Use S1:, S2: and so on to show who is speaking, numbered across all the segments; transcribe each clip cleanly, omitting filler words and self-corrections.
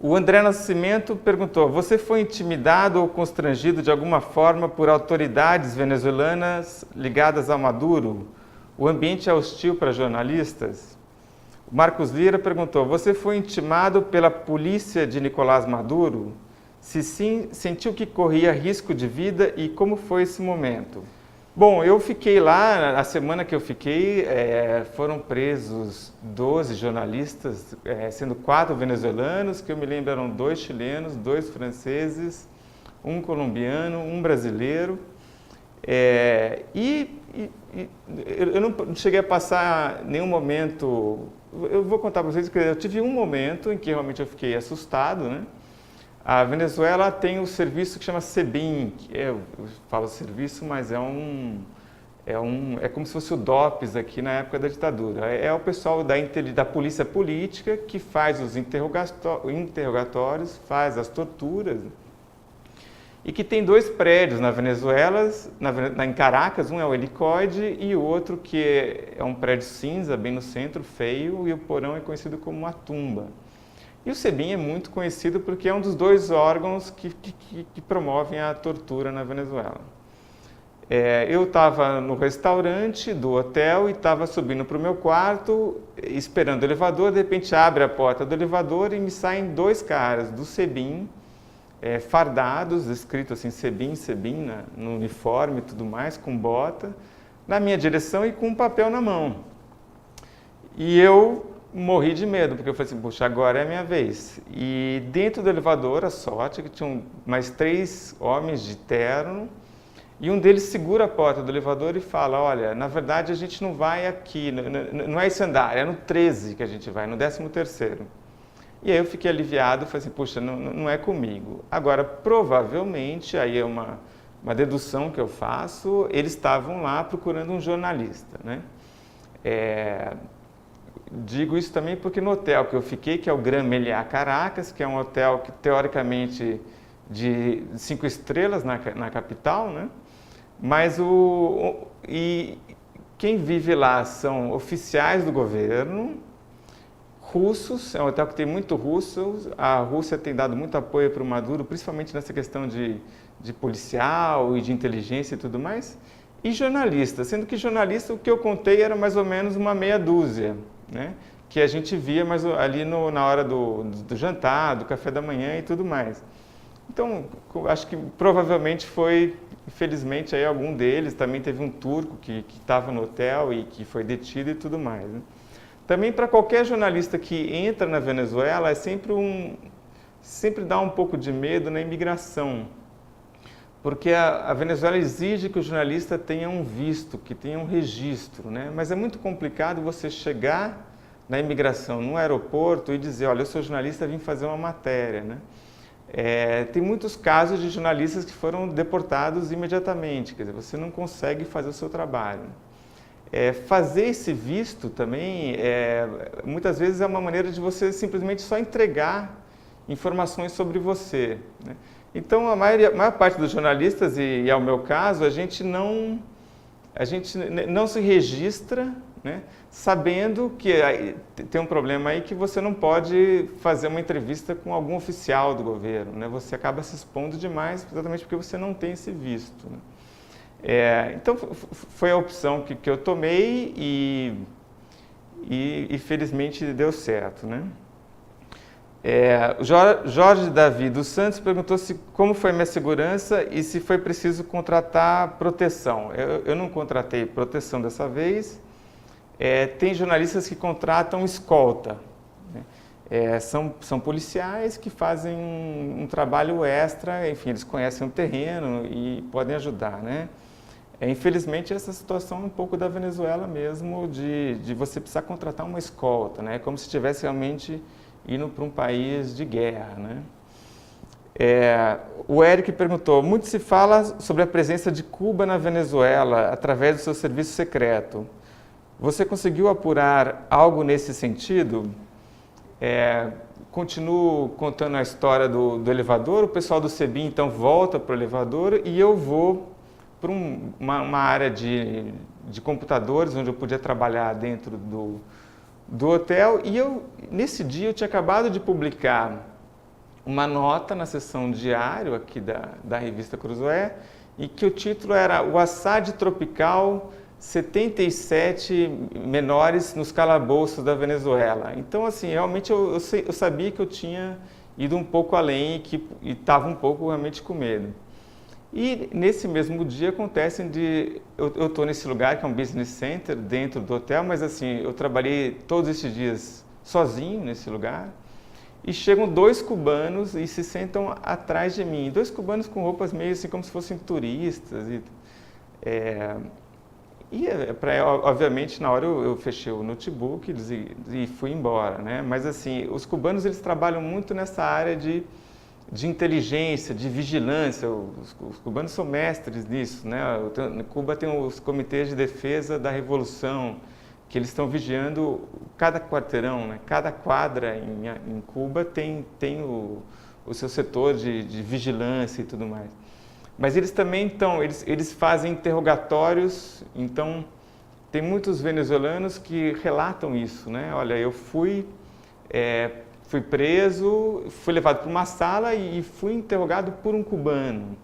S1: O André Nascimento perguntou: você foi intimidado ou constrangido de alguma forma por autoridades venezuelanas ligadas a Maduro? O ambiente é hostil para jornalistas? O Marcos Lira perguntou: você foi intimado pela polícia de Nicolás Maduro? Se sim, sentiu que corria risco de vida e como foi esse momento? Bom, eu fiquei lá, a semana que eu fiquei, foram presos 12 jornalistas, sendo 4 venezuelanos, que eu me lembro eram 2 chilenos, 2 franceses, um colombiano, um brasileiro. Eu não cheguei a passar nenhum momento. Eu vou contar para vocês que eu tive um momento em que realmente eu fiquei assustado, né? A Venezuela tem um serviço que chama SEBIN, que eu falo serviço, mas é como se fosse o DOPS aqui na época da ditadura. É o pessoal da polícia política que faz os interrogatórios, faz as torturas, e que tem 2 prédios na Venezuela, em Caracas, um é o Helicoide e o outro que é um prédio cinza, bem no centro, feio, e o porão é conhecido como uma tumba. E o SEBIN é muito conhecido porque é um dos 2 órgãos que promovem a tortura na Venezuela. Eu estava no restaurante do hotel e estava subindo para o meu quarto, esperando o elevador, de repente abre a porta do elevador e me saem 2 caras do SEBIN, fardados, escrito assim SEBIN, no uniforme e tudo mais, com bota, na minha direção e com um papel na mão. E eu morri de medo, porque eu falei assim, puxa, agora é a minha vez. E dentro do elevador, a sorte, que tinham mais 3 homens de terno, e um deles segura a porta do elevador e fala: olha, na verdade a gente não vai aqui, não é esse andar, é no 13 que a gente vai, no 13º. E aí eu fiquei aliviado, falei assim, puxa, não é comigo. Agora, provavelmente, aí é uma dedução que eu faço, eles estavam lá procurando um jornalista, né? Digo isso também porque no hotel que eu fiquei, que é o Gran Meliá Caracas, que é um hotel que teoricamente de 5 estrelas na capital, né? Mas quem vive lá são oficiais do governo, russos, é um hotel que tem muito russo, a Rússia tem dado muito apoio para o Maduro, principalmente nessa questão de policial e de inteligência e tudo mais, e jornalistas, sendo que jornalista, o que eu contei era mais ou menos uma meia dúzia, né? Que a gente via mas ali na hora do jantar, do café da manhã e tudo mais. Então, acho que provavelmente foi, infelizmente, aí algum deles, também teve um turco que estava no hotel e que foi detido e tudo mais, né? Também para qualquer jornalista que entra na Venezuela, sempre dá um pouco de medo na imigração, porque a Venezuela exige que o jornalista tenha um visto, que tenha um registro, né? Mas é muito complicado você chegar na imigração, no aeroporto, e dizer, olha, eu sou jornalista, vim fazer uma matéria, né? Tem muitos casos de jornalistas que foram deportados imediatamente, quer dizer, você não consegue fazer o seu trabalho. Fazer esse visto também, muitas vezes é uma maneira de você simplesmente só entregar informações sobre você, né? Então, a maior parte dos jornalistas, e é o meu caso, a gente não se registra, né, sabendo que tem um problema aí que você não pode fazer uma entrevista com algum oficial do governo, né? Você acaba se expondo demais, exatamente porque você não tem esse visto, né? Então, foi a opção que eu tomei e felizmente deu certo, né? Jorge Davi dos Santos perguntou como foi a minha segurança e se foi preciso contratar proteção. Eu não contratei proteção dessa vez. Tem jornalistas que contratam escolta, né? São policiais que fazem um trabalho extra, enfim, eles conhecem o terreno e podem ajudar, né? Infelizmente, essa situação é um pouco da Venezuela mesmo, de você precisar contratar uma escolta, né? Como se estivesse realmente indo para um país de guerra, né? O Eric perguntou, muito se fala sobre a presença de Cuba na Venezuela através do seu serviço secreto. Você conseguiu apurar algo nesse sentido? Continuo contando a história do elevador, o pessoal do SEBIN então volta para o elevador e eu vou para uma área de computadores onde eu podia trabalhar dentro do hotel, e nesse dia eu tinha acabado de publicar uma nota na seção diário aqui da revista Cruzoé, e que o título era O Assad Tropical, 77 menores nos calabouços da Venezuela. Então, assim, realmente eu sabia que eu tinha ido um pouco além e estava um pouco realmente com medo. E nesse mesmo dia acontece eu estou nesse lugar que é um business center dentro do hotel, mas assim, eu trabalhei todos esses dias sozinho nesse lugar. E chegam dois cubanos e se sentam atrás de mim. Dois cubanos com roupas meio assim como se fossem turistas. Obviamente, na hora eu fechei o notebook e fui embora, né? Mas assim, os cubanos eles trabalham muito nessa área de inteligência, de vigilância. Os cubanos são mestres nisso, né? Cuba tem os comitês de defesa da revolução, que eles estão vigiando cada quarteirão, né? Cada quadra em Cuba tem o seu setor de vigilância e tudo mais. Mas eles também eles fazem interrogatórios, então tem muitos venezuelanos que relatam isso, né? Olha, eu fui preso, fui levado para uma sala e fui interrogado por um cubano.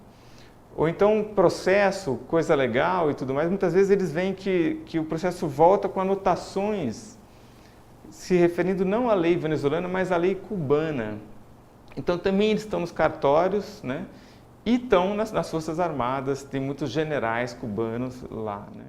S1: Ou então processo, coisa legal e tudo mais, muitas vezes eles veem que o processo volta com anotações se referindo não à lei venezuelana, mas à lei cubana. Então também eles estão nos cartórios, né? E estão nas Forças Armadas, tem muitos generais cubanos lá, né?